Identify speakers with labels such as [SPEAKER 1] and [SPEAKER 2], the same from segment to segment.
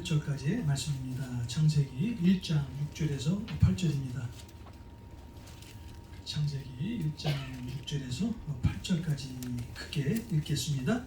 [SPEAKER 1] 8절까지의 말씀입니다. 창세기 1장 6절에서 8절입니다. 창세기 1장 6절에서 8절까지 크게 읽겠습니다.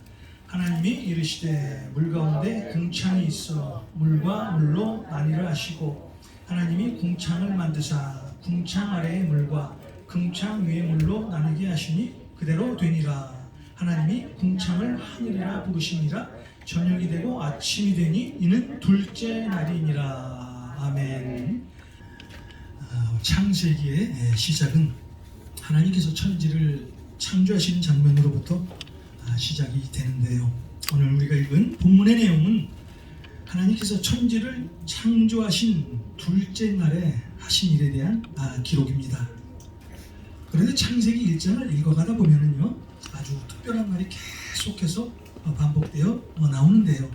[SPEAKER 1] 하나님이 이르시되 물 가운데 궁창이 있어 물과 물로 나뉘라 하시고 하나님이 궁창을 만드사 궁창 아래의 물과 궁창 위의 물로 나누게 하시니 그대로 되니라. 하나님이 궁창을 하늘이라 부르시니라. 저녁이 되고 아침이 되니 이는 둘째 날이니라. 아멘. 창세기의 시작은 하나님께서 천지를 창조하시는 장면으로부터 시작이 되는데요. 오늘 우리가 읽은 본문의 내용은 하나님께서 천지를 창조하신 둘째 날에 하신 일에 대한 기록입니다. 그런데 창세기 1장을 읽어가다 보면은요, 아주 특별한 말이 계속해서 반복되어 나오는데요.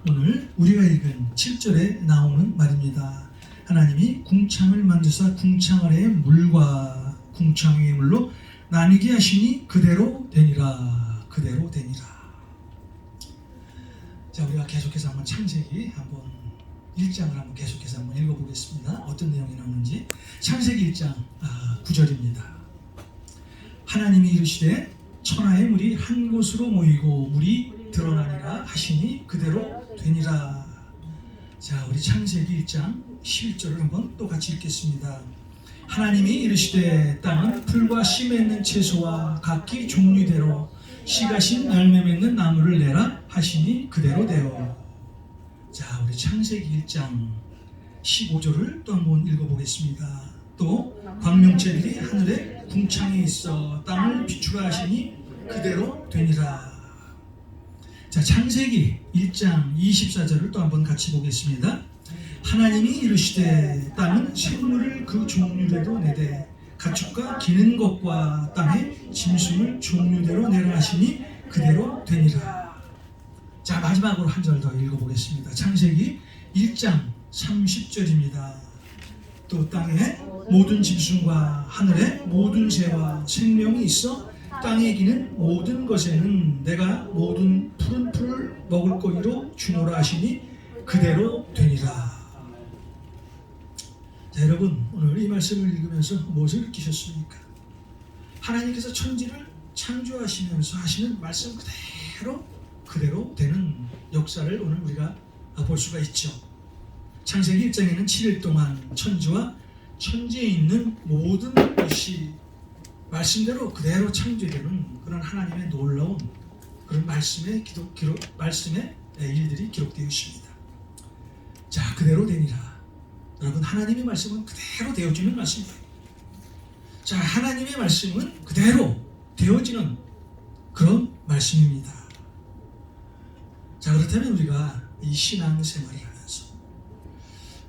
[SPEAKER 1] 오늘 우리가 읽은 7절에 나오는 말입니다. 하나님이 궁창을 만드사 궁창 아래의 물과 궁창 위의 물로 나뉘게 하시니 그대로 되니라. 그대로 되니라. 자, 우리가 계속해서 한번 창세기 한번 1장을 한번 계속해서 한번 읽어보겠습니다. 어떤 내용이 나오는지. 창세기 1장 9절입니다. 하나님이 이르시되 천하의 물이 한 곳으로 모이고 물이 드러나니라 하시니 그대로 되니라. 자, 우리 창세기 1장 11절을 한번 또 같이 읽겠습니다. 하나님이 이르시되 땅은 풀과 씨 맺는 채소와 각기 종류대로 씨가 신 열매 맺는 나무를 내라 하시니 그대로 되어. 자, 우리 창세기 1장 15절을 또 한번 읽어보겠습니다. 또 광명체들이 하늘에 궁창에 있어 땅을 비추라 하시니 그대로 되니라. 자, 창세기 1장 24절을 또 한번 같이 보겠습니다. 하나님이 이르시되 땅은 생물을 그 종류대로 내되 가축과 기는 것과 땅의 짐승을 종류대로 내라 하시니 그대로 되니라. 자, 마지막으로 한 절 더 읽어보겠습니다. 창세기 1장 30절입니다. 또 땅에 모든 짐승과 하늘의 모든 새와 생명이 있어 땅에 기는 모든 것에는 내가 모든 푸른 풀을 먹을 거기로 주노라 하시니 그대로 되니라. 자, 여러분, 오늘 이 말씀을 읽으면서 무엇을 느끼셨습니까? 하나님께서 천지를 창조하시면서 하시는 말씀 그대로 되는 역사를 오늘 우리가 볼 수가 있죠. 창세기 1장에는 7일 동안 천지와 천지에 있는 모든 것이 말씀대로 그대로 창조되는 그런 하나님의 놀라운 그런 말씀의 일들이 기록되어 있습니다. 자, 그대로 되니라. 여러분, 하나님의 말씀은 그대로 되어지는 말씀이에요. 자, 하나님의 말씀은 그대로 되어지는 그런 말씀입니다. 자, 그렇다면 우리가 이 신앙생활을 하면서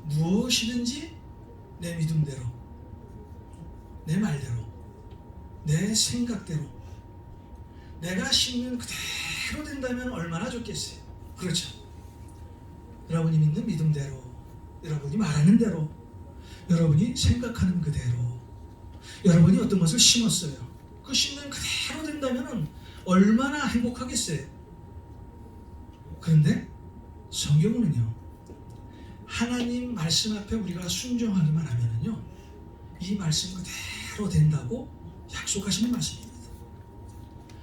[SPEAKER 1] 무엇이든지 내 믿음대로, 내 말대로, 내 생각대로 내가 심는 그대로 된다면 얼마나 좋겠어요. 그렇죠? 여러분이 믿는 믿음대로, 여러분이 말하는 대로, 여러분이 생각하는 그대로 여러분이 어떤 것을 심었어요. 그 심는 그대로 된다면 얼마나 행복하겠어요. 그런데 성경은요, 하나님 말씀 앞에 우리가 순종하기만 하면은요, 이 말씀 그대로 된다고 약속하시는 말씀입니다.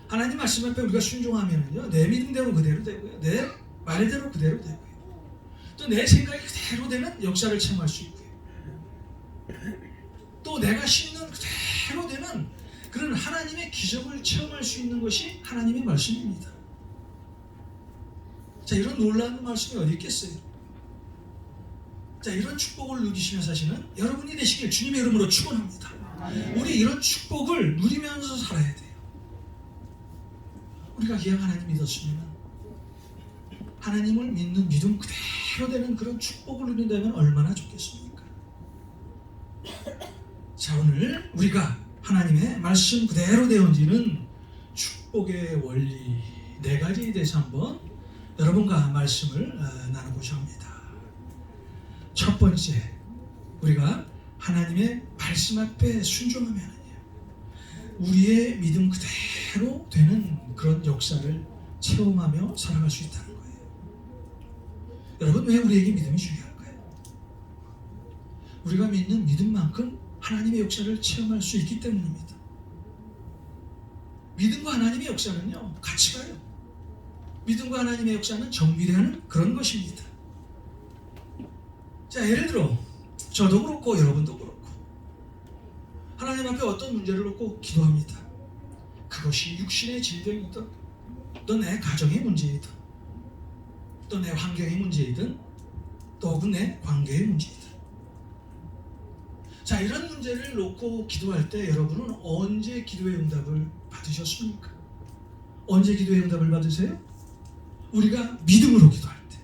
[SPEAKER 1] 하나님 말씀 앞에 우리가 순종하면은요, 내 믿음대로 그대로 되고요, 내 말대로 그대로 되고요, 또 내 생각이 그대로 되는 역사를 체험할 수 있고요, 또 내가 심는 그대로 되는 그런 하나님의 기적을 체험할 수 있는 것이 하나님의 말씀입니다. 자, 이런 놀라운 말씀이 어디 있겠어요? 자, 이런 축복을 누리시며 사시는 여러분이 되시길 주님의 이름으로 축원합니다. 우리 이런 축복을 누리면서 살아야 돼요. 우리가 기왕 하나님 믿었으면 하나님을 믿는 믿음 그대로 되는 그런 축복을 누린다면 얼마나 좋겠습니까? 자, 오늘 우리가 하나님의 말씀 그대로 되어지는 축복의 원리 4가지에 대해서 한번 여러분과 말씀을 나눠보셔야 합니다. 첫 번째, 우리가 하나님의 말씀 앞에 순종하면요, 우리의 믿음 그대로 되는 그런 역사를 체험하며 살아갈 수 있다는 거예요. 여러분, 왜 우리에게 믿음이 중요할까요? 우리가 믿는 믿음만큼 하나님의 역사를 체험할 수 있기 때문입니다. 믿음과 하나님의 역사는요, 같이 가요. 믿음과 하나님의 역사는 정비례하는 그런 것입니다. 자, 예를 들어 저도 그렇고 여러분도 그렇고 하나님 앞에 어떤 문제를 놓고 기도합니다. 그것이 육신의 질병이든 또 내 가정의 문제이든 또 내 환경의 문제이든 또 혹은 내 관계의 문제이든, 자, 이런 문제를 놓고 기도할 때 여러분은 언제 기도의 응답을 받으셨습니까? 언제 기도의 응답을 받으세요? 우리가 믿음으로 기도할 때.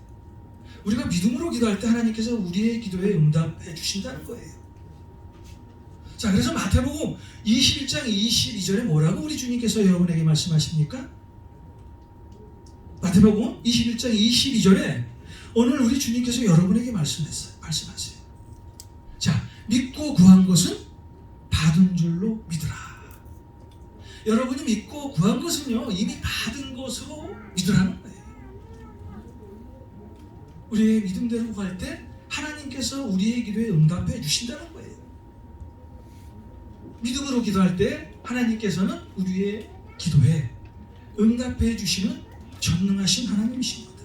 [SPEAKER 1] 우리가 믿음으로 기도할 때 하나님께서 우리의 기도에 응답해 주신다는 거예요. 자, 그래서 마태복음 21장 22절에 뭐라고 우리 주님께서 여러분에게 말씀하십니까? 마태복음 21장 22절에 오늘 우리 주님께서 여러분에게 말씀하세요. 자, 믿고 구한 것은 받은 줄로 믿으라. 여러분이 믿고 구한 것은요, 이미 받은 것으로 믿으라는 거예요. 우리의 믿음대로 구할 때 하나님께서 우리의 기도에 응답해 주신다는 거예요. 믿음으로 기도할 때 하나님께서는 우리의 기도에 응답해 주시는 전능하신 하나님이십니다.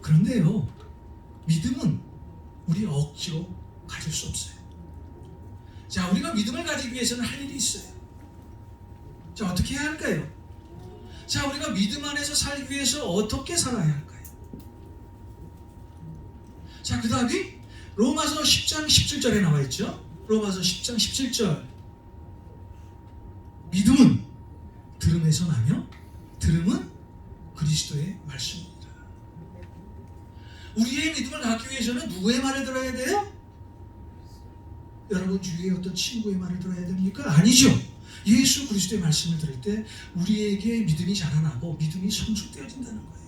[SPEAKER 1] 그런데요, 믿음은 우리 억지로 가질 수 없어요. 자, 우리가 믿음을 가지기 위해서는 할 일이 있어요. 자, 어떻게 해야 할까요? 자, 우리가 믿음 안에서 살기 위해서 어떻게 살아야 할까요? 자, 그 답이 로마서 10장 17절에 나와 있죠. 로마서 10장 17절. 믿음은 들음에서 나며 들음은 그리스도의 말씀입니다. 우리의 믿음을 갖기 위해서는 누구의 말을 들어야 돼요? 여러분 주위에 어떤 친구의 말을 들어야 됩니까? 아니죠. 예수 그리스도의 말씀을 들을 때 우리에게 믿음이 자라나고 믿음이 성숙되어진다는 거예요.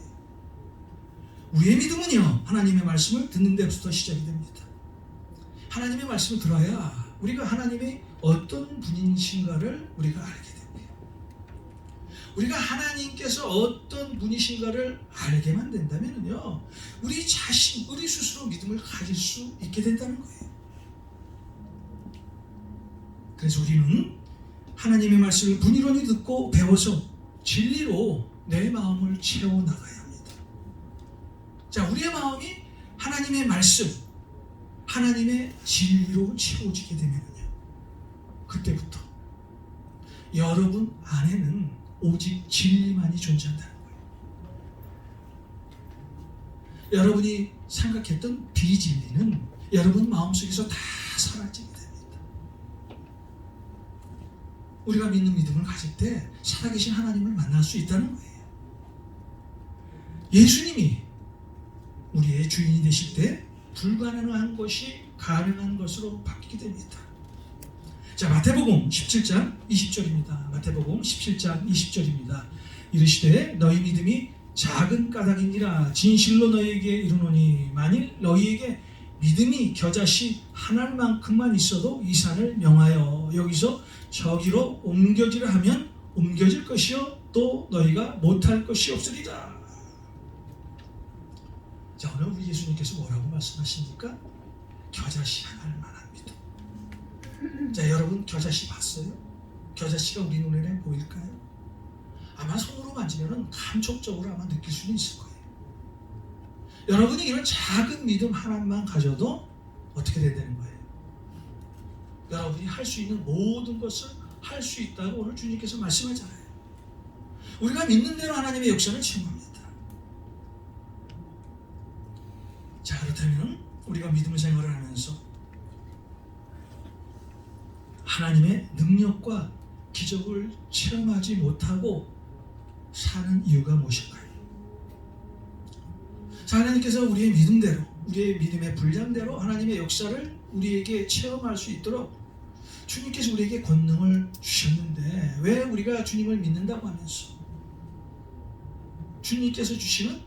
[SPEAKER 1] 우리의 믿음은요, 하나님의 말씀을 듣는 데부터 시작이 됩니다. 하나님의 말씀을 들어야 우리가 하나님의 어떤 분이신가를 우리가 알게 됩니다. 우리가 하나님께서 어떤 분이신가를 알게만 된다면요, 우리 스스로 믿음을 가질 수 있게 된다는 거예요. 그래서 우리는 하나님의 말씀을 분이론히 듣고 배워서 진리로 내 마음을 채워나가야 합니다. 자, 우리의 마음이 하나님의 말씀, 하나님의 진리로 채워지게 되면요, 그때부터 여러분 안에는 오직 진리만이 존재한다는 거예요. 여러분이 생각했던 비진리는 여러분 마음속에서 다 사라지게 됩니다. 우리가 믿는 믿음을 가질 때 살아계신 하나님을 만날 수 있다는 거예요. 예수님이 우리의 주인이 되실 때 불가능한 것이 가능한 것으로 바뀌게 됩니다. 자, 마태복음 17장 20절입니다. 마태복음 17장 20절입니다. 이르시되 너희 믿음이 작은 까닭이니라 진실로 너희에게 이르노니 만일 너희에게 믿음이 겨자씨 한 알만큼만 있어도 이 산을 명하여 여기서 저기로 옮겨지라 하면 옮겨질 것이요 또 너희가 못할 것이 없으리라. 자, 오늘 우리 예수님께서 뭐라고 말씀하십니까? 겨자씨 한 알만한 믿음. 자, 여러분 겨자씨 봤어요? 겨자씨가 우리 눈에 보일까요? 아마 손으로 만지면 감촉적으로 아마 느낄 수는 있을 거예요. 여러분이 이런 작은 믿음 하나만 가져도 어떻게 되는 거예요? 여러분이 할 수 있는 모든 것을 할 수 있다고 오늘 주님께서 말씀하잖아요. 우리가 믿는 대로 하나님의 역사를 체험합니다. 자, 그렇다면 우리가 믿음의 생활을 하면서 하나님의 능력과 기적을 체험하지 못하고 사는 이유가 무엇일까요? 자, 하나님께서 우리의 믿음대로, 우리의 믿음의 분량대로 하나님의 역사를 우리에게 체험할 수 있도록 주님께서 우리에게 권능을 주셨는데 왜 우리가 주님을 믿는다고 하면서 주님께서 주시는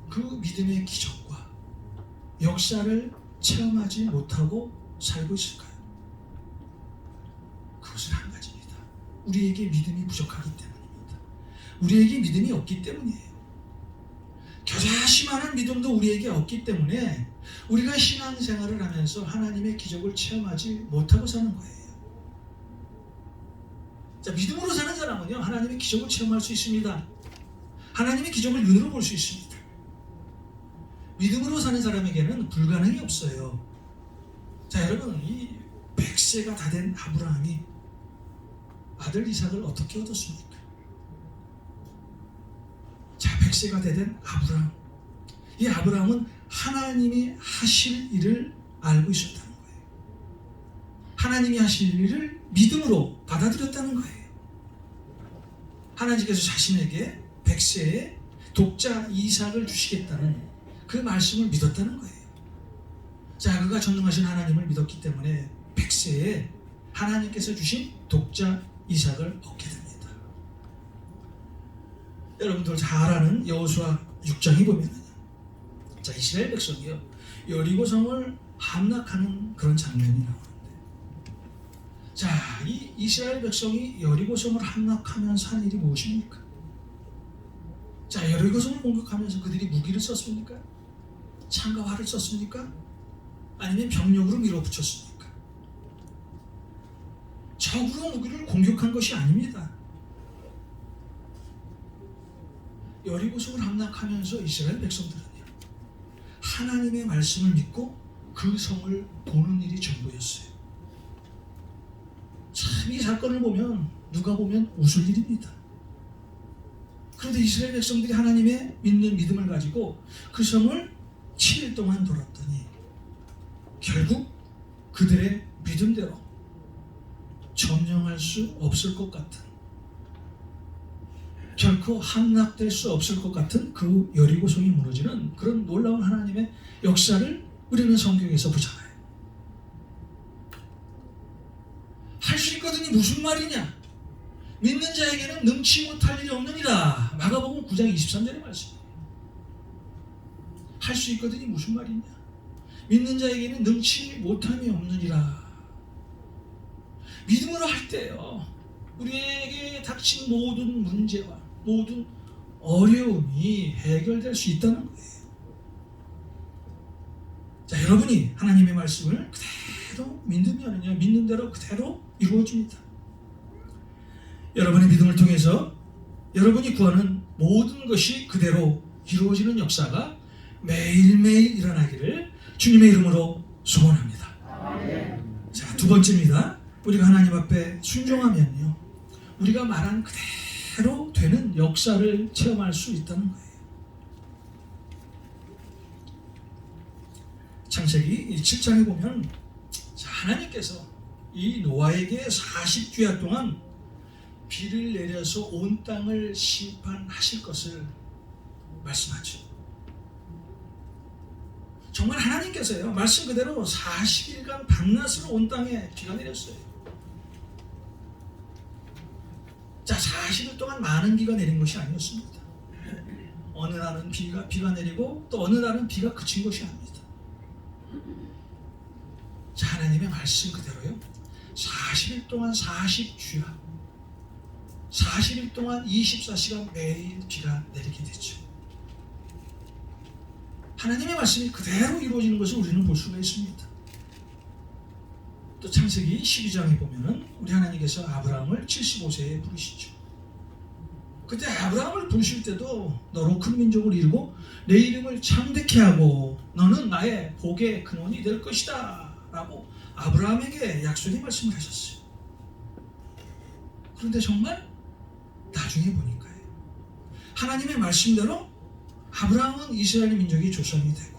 [SPEAKER 1] 그 믿음의 기적과 역사를 체험하지 못하고 살고 있을까요? 그것은 한 가지입니다. 우리에게 믿음이 부족하기 때문입니다. 우리에게 믿음이 없기 때문이에요. 겨자씨만한 믿음도 우리에게 없기 때문에 우리가 신앙생활을 하면서 하나님의 기적을 체험하지 못하고 사는 거예요. 자, 믿음으로 사는 사람은요, 하나님의 기적을 체험할 수 있습니다. 하나님의 기적을 눈으로 볼 수 있습니다. 믿음으로 사는 사람에게는 불가능이 없어요. 자, 여러분, 이 100세가 다 된 아브라함이 아들 이삭을 어떻게 얻었습니까? 자, 100세가 된 아브라함. 이 아브라함은 하나님이 하실 일을 알고 있었다는 거예요. 하나님이 하실 일을 믿음으로 받아들였다는 거예요. 하나님께서 자신에게 100세에 독자 이삭을 주시겠다는 그 말씀을 믿었다는 거예요. 자, 그가 전능하신 하나님을 믿었기 때문에 100세에 하나님께서 주신 독자 이삭을 얻게 됩니다. 여러분들 잘 아는 여호수아 6장에 보면, 자, 이스라엘 백성이요, 여리고성을 함락하는 그런 장면이 나오는데, 자, 이 이스라엘 백성이 여리고성을 함락하면서 한 일이 무엇입니까? 자, 여리고성을 공격하면서 그들이 무기를 썼습니까? 창과 활을 썼습니까? 아니면 병력으로 밀어붙였습니까? 적으로 무기를 공격한 것이 아닙니다. 여리고성을 함락하면서 이스라엘 백성들은요, 하나님의 말씀을 믿고 그 성을 도는 일이 전부였어요. 참, 이 사건을 보면 누가 보면 웃을 일입니다. 그런데 이스라엘 백성들이 하나님의 믿는 믿음을 가지고 그 성을 7일 동안 돌았더니 결국 그들의 믿음대로 점령할 수 없을 것 같은, 결코 함락될 수 없을 것 같은 그 여리고성이 무너지는 그런 놀라운 하나님의 역사를 우리는 성경에서 보잖아요. 할 수 있거든이 무슨 말이냐? 믿는 자에게는 능치 못할 일이 없느니라. 마가복음 9장 23절의 말씀이에요. 할 수 있거든이 무슨 말이냐? 믿는 자에게는 능치 못함이 없느니라. 믿음으로 할 때요, 우리에게 닥친 모든 문제와 모든 어려움이 해결될 수 있다는 거예요. 자, 여러분이 하나님의 말씀을 그대로 믿으면요, 믿는 대로 그대로 이루어집니다. 여러분의 믿음을 통해서 여러분이 구하는 모든 것이 그대로 이루어지는 역사가 매일매일 일어나기를 주님의 이름으로 소원합니다. 자, 두 번째입니다. 우리가 하나님 앞에 순종하면요, 우리가 말한 그대로 되는 역사를 체험할 수 있다는 거예요. 창세기 7장에 보면, 자, 하나님께서 이 노아에게 40주야 동안 비를 내려서 온 땅을 심판하실 것을 말씀하죠. 정말 하나님께서요, 말씀 그대로 40일간 밤낮으로 온 땅에 비가 내렸어요. 자, 40일 동안 많은 비가 내린 것이 아니었습니다. 어느 날은 비가 내리고 또 어느 날은 비가 그친 것이 아닙니다. 자, 하나님의 말씀 그대로요, 40일 동안 40주야, 40일 동안 24시간 매일 비가 내리게 되죠. 하나님의 말씀이 그대로 이루어지는 것을 우리는 볼 수가 있습니다. 또 창세기 12장에 보면은 우리 하나님께서 아브라함을 75세에 부르시죠. 그때 아브라함을 부르실 때도 너로 큰 민족을 이루고 내 이름을 창대케 하고 너는 나의 복의 근원이 될 것이다 라고 아브라함에게 약속의 말씀을 하셨어요. 그런데 정말 나중에 보니까요, 하나님의 말씀대로 아브라함은 이스라엘 민족이 조상이 되고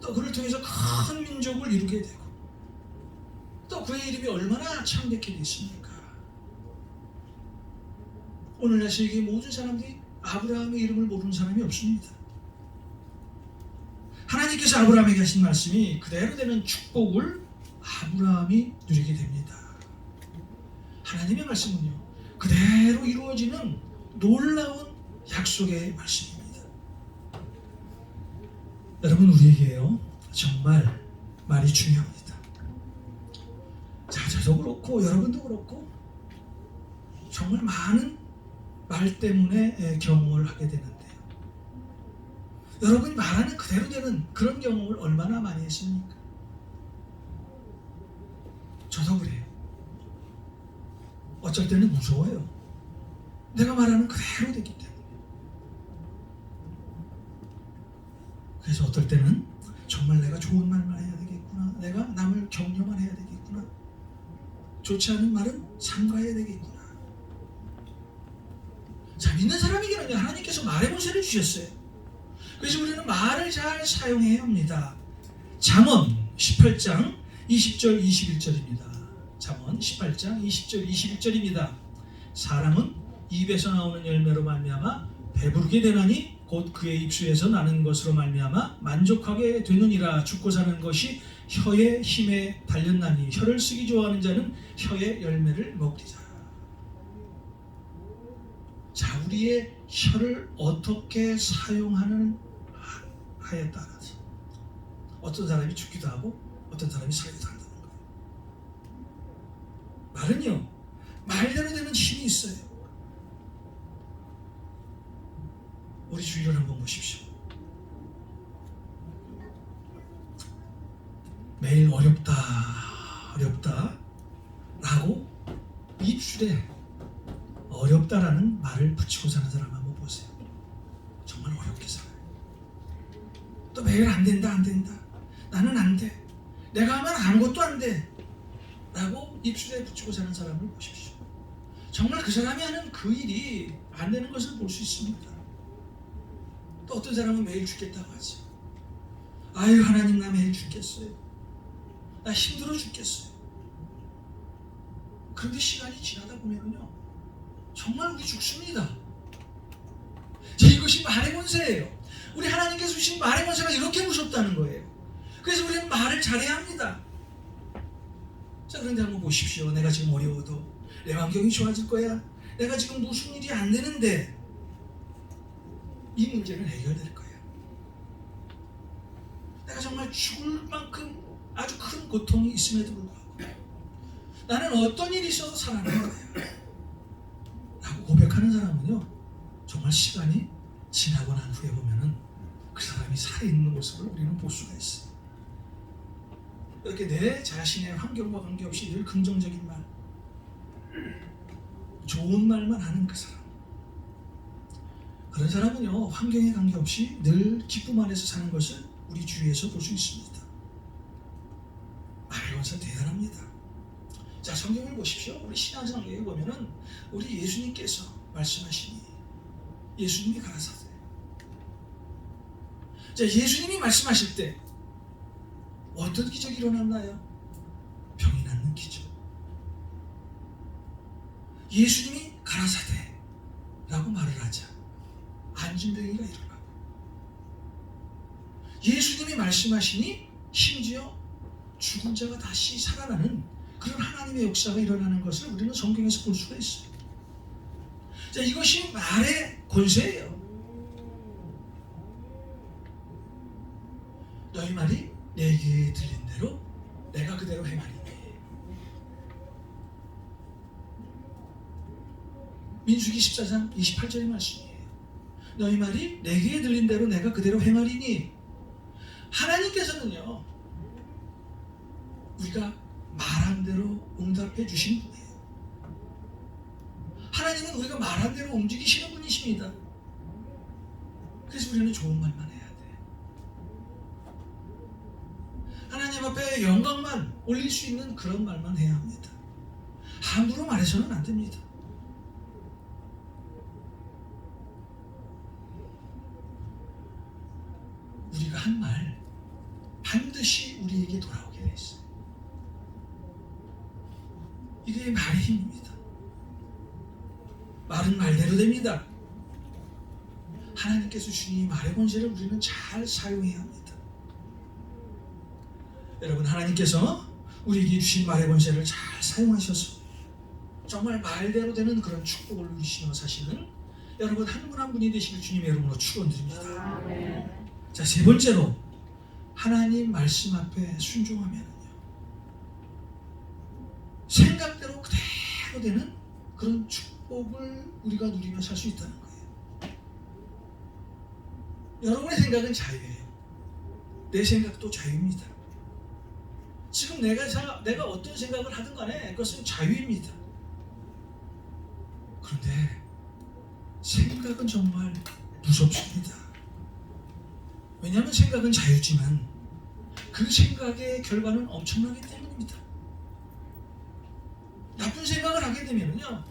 [SPEAKER 1] 또 그를 통해서 큰 민족을 이루게 되고 또 그의 이름이 얼마나 창대케 됐습니까? 오늘날 세계 모든 사람들이 아브라함의 이름을 모르는 사람이 없습니다. 하나님께서 아브라함에게 하신 말씀이 그대로 되는 축복을 아브라함이 누리게 됩니다. 하나님의 말씀은요, 그대로 이루어지는 놀라운 약속의 말씀입니다. 여러분, 우리에게요, 정말 말이 중요합니다. 자, 저도 그렇고 여러분도 그렇고 정말 많은 말 때문에 경험을 하게 되는데요, 여러분이 말하는 그대로 되는 그런 경험을 얼마나 많이 했습니까? 저도 그래요. 어쩔 때는 무서워요. 내가 말하는 그대로 되기 때문에. 그래서 어떨 때는 정말 내가 좋은 말만 해야 되겠구나. 내가 남을 격려만 해야 되겠구나. 좋지 않은 말은 삼가해야 되겠구나. 자, 믿는 사람에게는 하나님께서 말의 권세를 주셨어요. 그래서 우리는 말을 잘 사용해야 합니다. 잠언 18장 20절 21절입니다. 잠언 18장 20절 21절입니다. 사람은 입에서 나오는 열매로 말미암아 배부르게 되나니 곧 그의 입술에서 나는 것으로 말미암아 만족하게 되느니라. 죽고 사는 것이 혀의 힘에 달렸나니 혀를 쓰기 좋아하는 자는 혀의 열매를 먹리라. 자, 우리의 혀를 어떻게 사용하는 하에 따라서 어떤 사람이 죽기도 하고 어떤 사람이 살기도 한다는 거예요. 말은요, 말대로 되는 힘이 있어요. 우리 주위를 한번 보십시오. 매일 어렵다 라고 입술에 어렵다라는 말을 붙이고 사는 사람 한번 보세요. 정말 어렵게 살아요. 또 매일 안 된다 나는 안 돼, 내가 하면 아무것도 안 돼 라고 입술에 붙이고 사는 사람을 보십시오. 정말 그 사람이 하는 그 일이 안 되는 것을 볼 수 있습니다. 또 어떤 사람은 매일 죽겠다고 하죠. 아유, 하나님, 나 매일 죽겠어요. 나 힘들어 죽겠어요. 그런데 시간이 지나다 보면요, 정말 우리 죽습니다. 자, 이것이 말의 권세예요. 우리 하나님께서 주신 말의 권세가 이렇게 무섭다는 거예요. 그래서 우리는 말을 잘해야 합니다. 자, 그런데 한번 보십시오. 내가 지금 어려워도, 내 환경이 좋아질 거야, 내가 지금 무슨 일이 안 되는데 이 문제는 해결될 거예요. 내가 정말 죽을 만큼 아주 큰 고통이 있음에도 불구하고 나는 어떤 일이 있어도 살아날 거야 라고 고백하는 사람은요, 정말 시간이 지나고 난 후에 보면은 그 사람이 살아있는 모습을 우리는 볼 수가 있어요. 이렇게 내 자신의 환경과 관계없이 늘 긍정적인 말, 좋은 말만 하는 그 사람, 그런 사람은요, 환경에 관계없이 늘 기쁨 안에서 사는 것을 우리 주위에서 볼 수 있습니다. 말의 권세 대단합니다. 자, 성경을 보십시오. 우리 신앙성경에 보면은 우리 예수님께서 말씀하시니 예수님이 가라사대. 자, 예수님이 말씀하실 때 어떤 기적이 일어났나요? 병이 낫는 기적. 예수님이 가라사대 라고 말을 하자 안진병이가 일어나고, 예수님이 말씀하시니 심지어 죽은 자가 다시 살아나는 그런 하나님의 역사가 일어나는 것을 우리는 성경에서 볼 수가 있어요. 자, 이것이 말의 권세예요. 너희 말이 내 귀에 들린 대로 내가 그대로 행하리니. 민수기 14장 28절의 말씀이에요. 너희 말이 내 귀에 들린 대로 내가 그대로 행하리니. 하나님께서는요, 우리가 말한 대로 응답해 주신 분이에요. 하나님은 우리가 말한 대로 움직이시는 분이십니다. 그래서 우리는 좋은 말만 해야 돼. 하나님 앞에 영광만 올릴 수 있는 그런 말만 해야 합니다. 함부로 말해서는 안 됩니다. 우리가 한 말 반드시 우리에게 돌아오게 돼 있어요. 이게 말의 힘입니다. 말은 말대로 됩니다. 하나님께서 주신 이 말의 권세를 우리는 잘 사용해야 합니다. 여러분, 하나님께서 우리에게 주신 말의 권세를 잘 사용하셔서 정말 말대로 되는 그런 축복을 누리시며 사시는 여러분 한 분 한 분이 되시길 주님의 이름으로 축원드립니다. 자, 세 번째로 하나님 말씀 앞에 순종하면은요, 생각대로 그대로 되는 그런 축복을 우리가 누리며 살 수 있다는 거예요. 여러분의 생각은 자유예요. 내 생각도 자유입니다. 지금 내가 어떤 생각을 하든 간에 그것은 자유입니다. 그런데 생각은 정말 무섭습니다. 왜냐하면 생각은 자유지만 그 생각의 결과는 엄청나기 때문입니다. 나쁜 생각을 하게 되면요,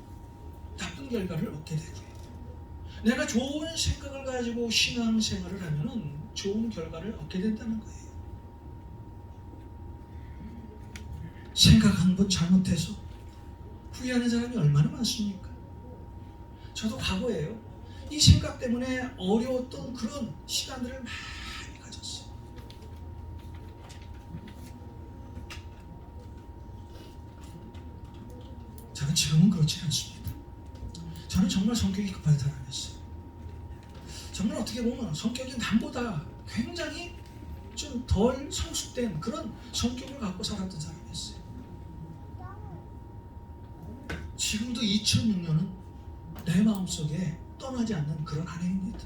[SPEAKER 1] 나쁜 결과를 얻게 되고요. 내가 좋은 생각을 가지고 신앙생활을 하면은 좋은 결과를 얻게 된다는 거예요. 생각 한 번 잘못해서 후회하는 사람이 얼마나 많습니까? 저도 과거에요. 이 생각 때문에 어려웠던 그런 시간들을 많이 가졌어요. 저는 지금은 그렇지 않습니다. 저는 정말 성격이 급한 사람이었어요. 정말 어떻게 보면 성격이 남보다 굉장히 좀 덜 성숙된 그런 성격을 갖고 살았던 사람이었어요. 지금도 2006년은 내 마음속에 떠나지 않는 그런 한 해입니다.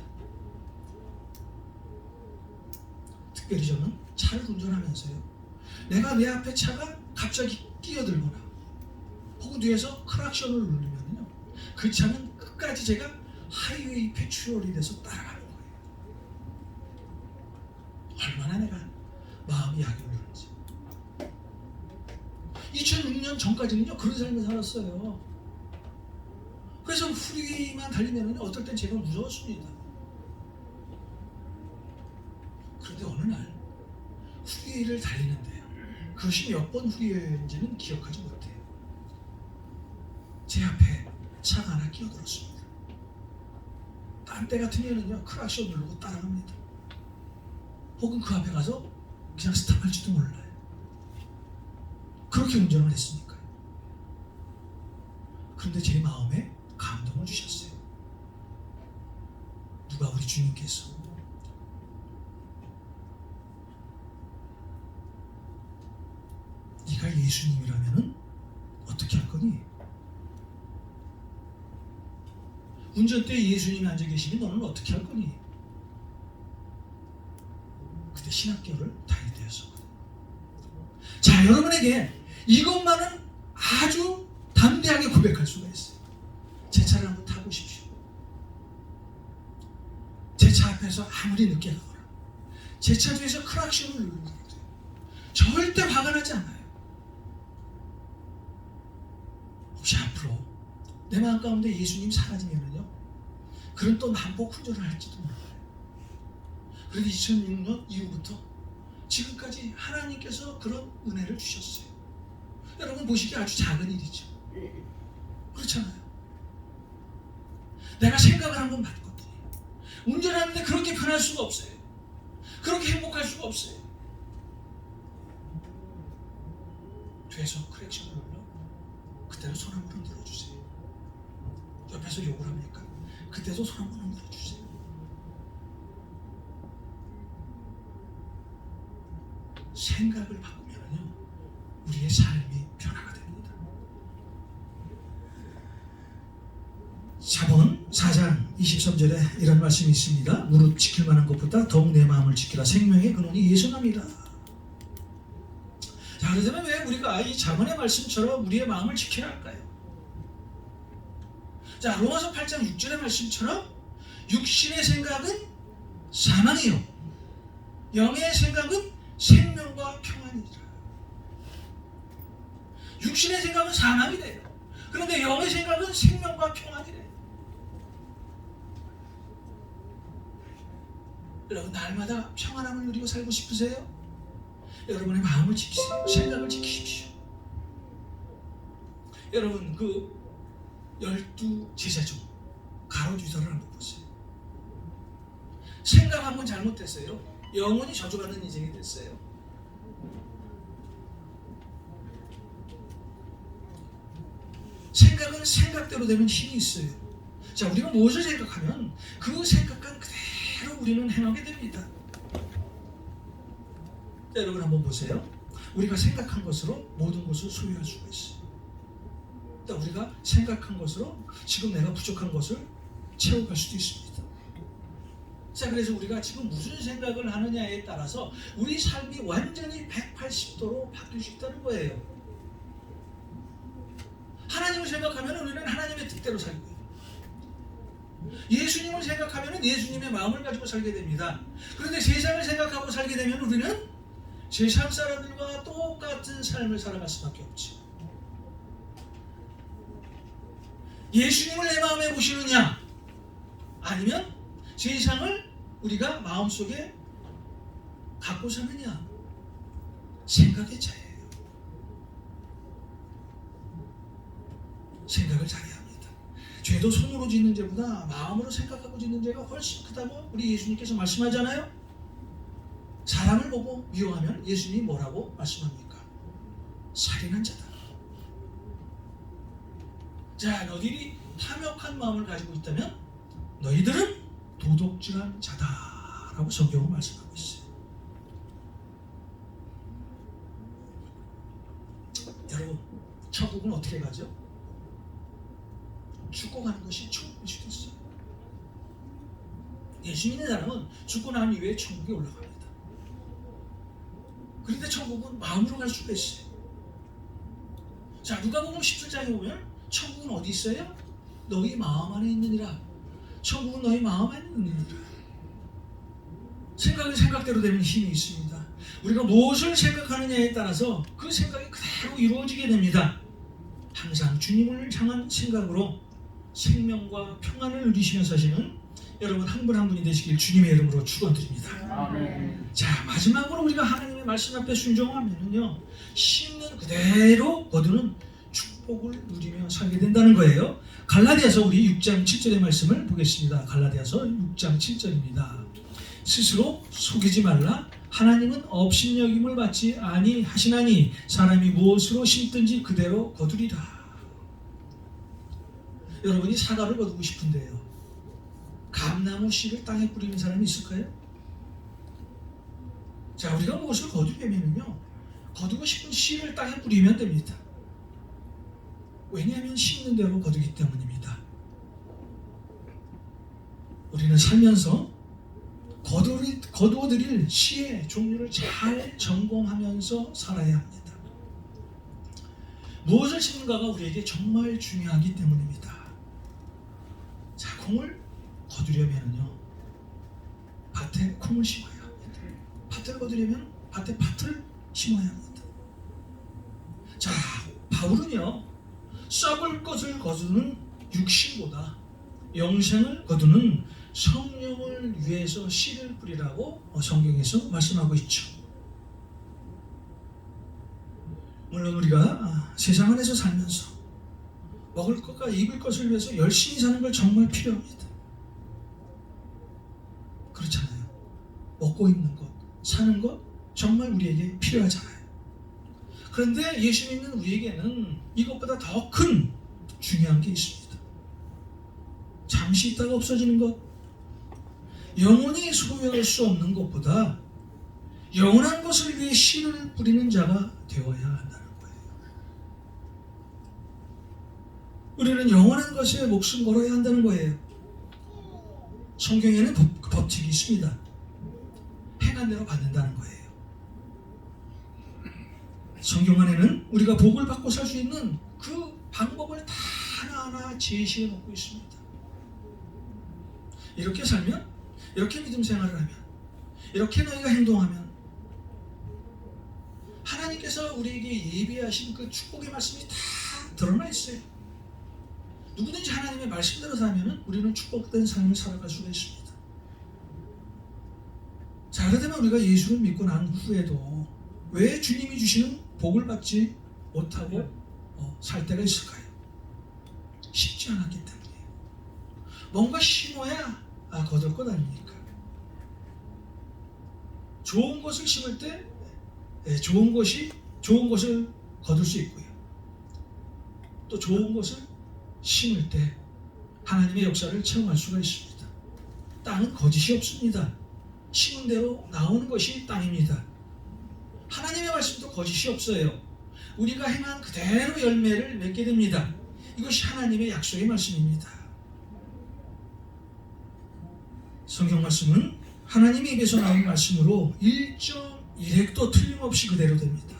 [SPEAKER 1] 특별히 저는 차를 운전하면서요, 내가 내 앞에 차가 갑자기 끼어들거나 혹은 뒤에서 크락션을 누르면요, 그 차는 끝까지 제가 하이웨이 패트롤이 돼서 따라가는 거예요. 얼마나 내가 마음이 약해졌는지. 2006년 전까지는요 그런 삶을 살았어요. 그래서 후리만 달리면 어떨 땐 제가 무서웠습니다. 그런데 어느 날 후리를 달리는데요, 그것이 몇 번 후리인지는 기억하지 못해요. 제 앞에 차가 하나 끼어들었습니다. 딴 때 같으면은요 크락션 누르고 따라갑니다. 혹은 그 앞에 가서 그냥 스탑할지도 몰라요. 그렇게 운전을 했으니까요. 그런데 제 마음에 감동을 주셨어요. 누가? 우리 주님께서. 네가 예수님이라면 어떻게 할 거니? 운전대에 예수님이 앉아 계시면 너는 어떻게 할 거니? 그때 신학교를 다닐 때였었거든요. 자, 여러분에게 이것만은 아주 담대하게 고백할 수가 있어요. 제 차를 한번 타보십시오. 제 차 앞에서 아무리 늦게 가거나 제 차 뒤에서 크락션을 누르더라도 절대 화가 나지 않아요. 혹시 앞으로 내 마음 가운데 예수님 사라지면요, 그런 또 난폭 훈련을 할지도 몰라요. 그런데 2006년 이후부터 지금까지 하나님께서 그런 은혜를 주셨어요. 여러분 보시기에 아주 작은 일이죠. 그렇잖아요. 내가 생각을 한번 바꿨더니 운전하는데 그렇게 편할 수가 없어요. 그렇게 행복할 수가 없어요. 뒤에서 크랙션을 눌러 그때는 손 한번 흔들어 주세요. 옆에서 욕을 합니까? 그때도 손 한번 흔들어 주세요. 생각을 바꾸면요 우리의 삶이 변화가 됩니다. 잠언 4장 23절에 이런 말씀이 있습니다. 무릇 지킬 만한 것보다 더욱 내 마음을 지키라. 생명의 근원이 예수남이다. 자, 그렇다면 왜 우리가 이 잠언의 말씀처럼 우리의 마음을 지켜야 할까요? 자, 로마서 8장 6절의 말씀처럼 육신의 생각은 사망이요 영의 생각은 생명과 평안이라. 육신의 생각은 사망이래요. 그런데 영의 생각은 생명과 평안이래요. 여러분 날마다 평안함을 누리고 살고 싶으세요? 여러분의 마음을 지키세요. 생각을 지키십시오. 여러분 그 12제자 중 가룟유다를 한번 보세요. 생각 한번 잘못됐어요. 영원히 저주받는 인생이 됐어요. 생각은 생각대로 되면 힘이 있어요. 자, 우리가 무엇을 생각하면 그 생각과 그대로 우리는 행하게 됩니다. 자, 여러분 한번 보세요. 우리가 생각한 것으로 모든 것을 소유할 수가 있어요. 자, 우리가 생각한 것으로 지금 내가 부족한 것을 채워갈 수도 있습니다. 자, 그래서 우리가 지금 무슨 생각을 하느냐에 따라서 우리 삶이 완전히 180도로 바뀔 수 있다는 거예요. 하나님을 생각하면 우리는 하나님의 뜻대로 살고요. 예수님을 생각하면 예수님의 마음을 가지고 살게 됩니다. 그런데 세상을 생각하고 살게 되면 우리는 세상 사람들과 똑같은 삶을 살아갈 수밖에 없죠. 예수님을 내 마음에 모시느냐, 아니면 세상을 우리가 마음속에 갖고 사느냐, 생각의 차이예요. 생각을 잘해야 합니다. 죄도 손으로 짓는 죄보다 마음으로 생각하고 짓는 죄가 훨씬 크다고 우리 예수님께서 말씀하잖아요. 사람을 보고 미워하면 예수님이 뭐라고 말씀합니까? 살인한 자다. 자, 너희들이 탐욕한 마음을 가지고 있다면 너희들은 도둑질한 자다라고 성경은 말씀하고 있어요. 여러분, 천국은 어떻게 가죠? 죽고 가는 것이 천국일 수도 있어요. 예수 믿는 사람은 죽고 난 이후에 천국에 올라갑니다. 그런데 천국은 마음으로 갈 수가 있어요. 자, 누가복음 17장에 보면 천국은 어디 있어요? 너희 마음 안에 있느니라. 천국은 너희 마음 안에 있느니라. 생각이 생각대로 되는 힘이 있습니다. 우리가 무엇을 생각하느냐에 따라서 그 생각이 그대로 이루어지게 됩니다. 항상 주님을 향한 생각으로 생명과 평안을 누리시며 사시는 여러분 한 분 한 분이 되시길 주님의 이름으로 축원드립니다. 아멘. 자, 마지막으로 우리가 하나님의 말씀 앞에 순종하면요, 심는 그대로 거두는 축복을 누리며 살게 된다는 거예요. 갈라디아서 우리 6장 7절의 말씀을 보겠습니다. 갈라디아서 6장 7절입니다. 스스로 속이지 말라. 하나님은 업신여김을 받지 아니하시나니 사람이 무엇으로 심든지 그대로 거두리라. 여러분이 사과를 거두고 싶은데요, 감나무 씨를 땅에 뿌리는 사람이 있을까요? 자, 우리가 무엇을 거두려면요, 거두고 싶은 씨를 땅에 뿌리면 됩니다. 왜냐하면 심는 대로 거두기 때문입니다. 우리는 살면서 거두어드릴 씨의 종류를 잘 점검하면서 살아야 합니다. 무엇을 심는가가 우리에게 정말 중요하기 때문입니다. 자, 콩을 거두려면요, 밭에 콩을 심어야 합니다. 밭을 거두려면 밭에 밭을 심어야 합니다. 자, 바울은요, 썩을 것을 거두는 육신보다 영생을 거두는 성령을 위해서 씨를 뿌리라고 성경에서 말씀하고 있죠. 물론 우리가 세상 안에서 살면서 먹을 것과 입을 것을 위해서 열심히 사는 걸 정말 필요합니다. 그렇잖아요. 먹고 입는 것, 사는 것 정말 우리에게 필요하잖아요. 그런데 예수 믿는 우리에게는 이것보다 더 큰 중요한 게 있습니다. 잠시 있다가 없어지는 것, 영원히 소유할 수 없는 것보다 영원한 것을 위해 씨를 뿌리는 자가 되어야 한다는 거예요. 우리는 영원한 것에 목숨 걸어야 한다는 거예요. 성경에는 법칙이 있습니다. 행한 대로 받는다는 거예요. 성경 안에는 우리가 복을 받고 살 수 있는 그 방법을 다 하나하나 제시해 놓고 있습니다. 이렇게 살면, 이렇게 믿음 생활을 하면, 이렇게 너희가 행동하면 하나님께서 우리에게 예비하신 그 축복의 말씀이 다 드러나 있어요. 누구든지 하나님의 말씀대로 살면 우리는 축복된 삶을 살아갈 수가 있습니다. 자, 그러면 우리가 예수를 믿고 난 후에도 왜 주님이 주시는 복을 받지 못하고 살 때가 있을까요? 쉽지 않았기 때문이에요. 뭔가 심어야 거둘 것 아닙니까? 좋은 것을 심을 때 좋은 것을 거둘 수 있고요. 또 좋은 것을 심을 때 하나님의 역사를 체험할 수가 있습니다. 땅은 거짓이 없습니다. 심은 대로 나오는 것이 땅입니다. 하나님의 말씀도 거짓이 없어요. 우리가 행한 그대로 열매를 맺게 됩니다. 이것이 하나님의 약속의 말씀입니다. 성경 말씀은 하나님의 입에서 나온 말씀으로 1.1획도 틀림없이 그대로 됩니다.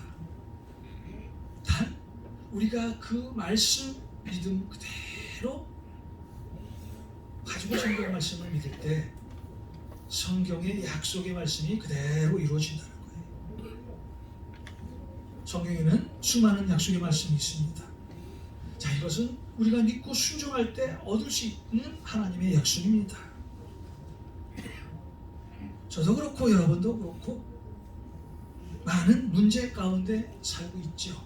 [SPEAKER 1] 단 우리가 그 말씀 믿음 그대로 가지고 성경 말씀을 믿을 때 성경의 약속의 말씀이 그대로 이루어진다는 거예요. 성경에는 수많은 약속의 말씀이 있습니다. 자, 이것은 우리가 믿고 순종할 때 얻을 수 있는 하나님의 약속입니다. 저도 그렇고 여러분도 그렇고 많은 문제 가운데 살고 있죠.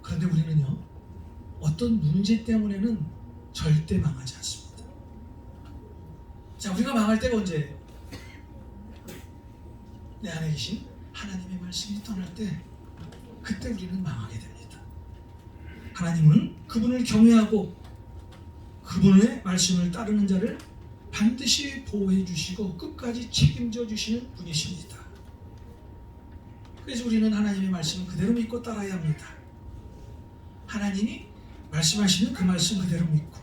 [SPEAKER 1] 그런데 우리는요, 어떤 문제 때문에는 절대 망하지 않습니다. 자, 우리가 망할 때가 언제예요? 내 안에 계신 하나님의 말씀이 떠날 때, 그때 우리는 망하게 됩니다. 하나님은 그분을 경외하고 그분의 말씀을 따르는 자를 반드시 보호해 주시고 끝까지 책임져 주시는 분이십니다. 그래서 우리는 하나님의 말씀을 그대로 믿고 따라야 합니다. 하나님이 말씀하시는 그 말씀 그대로 믿고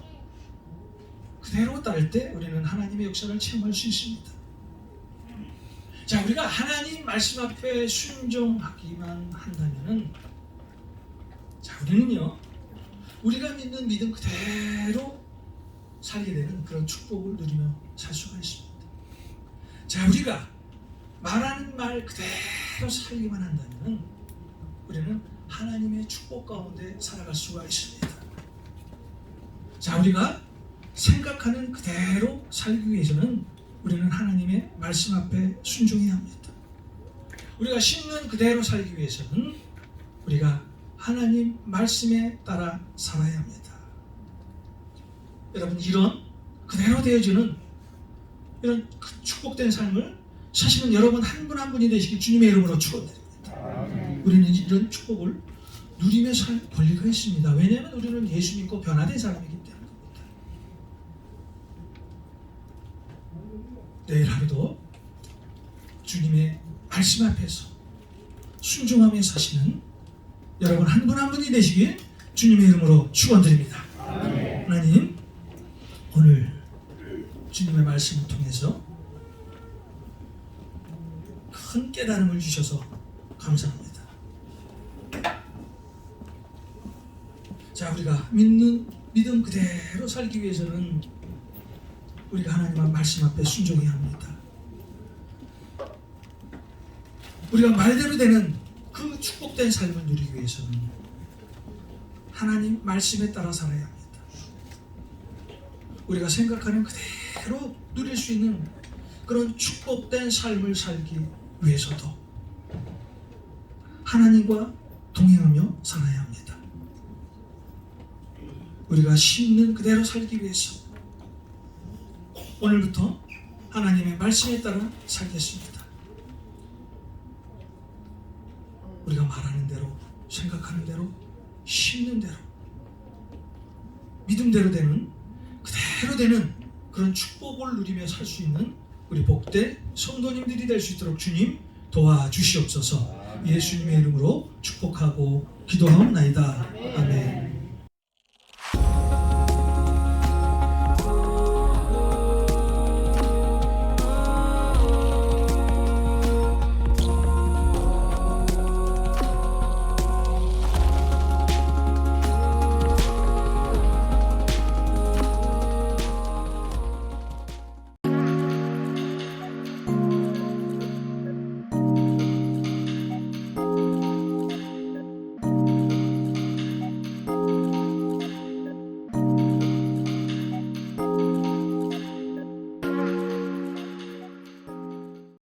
[SPEAKER 1] 그대로 따를 때 우리는 하나님의 역사를 체험할 수 있습니다. 자, 우리가 하나님 말씀 앞에 순종하기만 한다면은, 자, 우리는요, 우리가 믿는 믿음 그대로 살게 되는 그런 축복을 누리며 살 수가 있습니다. 자, 우리가 말하는 말 그대로 살기만 한다면 우리는 하나님의 축복 가운데 살아갈 수가 있습니다. 자, 우리가 생각하는 그대로 살기 위해서는 우리는 하나님의 말씀 앞에 순종해야 합니다. 우리가 심는 그대로 살기 위해서는 우리가 하나님 말씀에 따라 살아야 합니다. 여러분, 이런 그대로 되어지는 이런 축복된 삶을 사시는 여러분 한 분 한 분이 되시길 주님의 이름으로 축원드립니다. 우리는 이런 축복을 누리며 살 권리가 있습니다. 왜냐하면 우리는 예수 믿고 변화된 사람이기 때문입니다. 내일 하루도 주님의 말씀 앞에서 순종하며 사시는 여러분 한 분 한 분이 되시길 주님의 이름으로 축원드립니다. 하나님, 오늘 주님의 말씀을 통해서 큰 깨달음을 주셔서 감사합니다. 자, 우리가 믿는 믿음 그대로 살기 위해서는 우리가 하나님의 말씀 앞에 순종해야 합니다. 우리가 말대로 되는 그 축복된 삶을 누리기 위해서는 하나님 말씀에 따라 살아야 합니다. 우리가 생각하는 그대로 누릴 수 있는 그런 축복된 삶을 살기 위해서도 하나님과 동행하며 살아야 합니다. 우리가 심는 그대로 살기 위해서 오늘부터 하나님의 말씀에 따라 살겠습니다. 우리가 말하는 대로, 생각하는 대로, 심는 대로, 믿음대로 되는, 그대로 되는 그런 축복을 누리며 살 수 있는 우리 복된 성도님들이 될 수 있도록 주님 도와주시옵소서. 예수님의 이름으로 축복하고 기도하옵나이다. 아멘.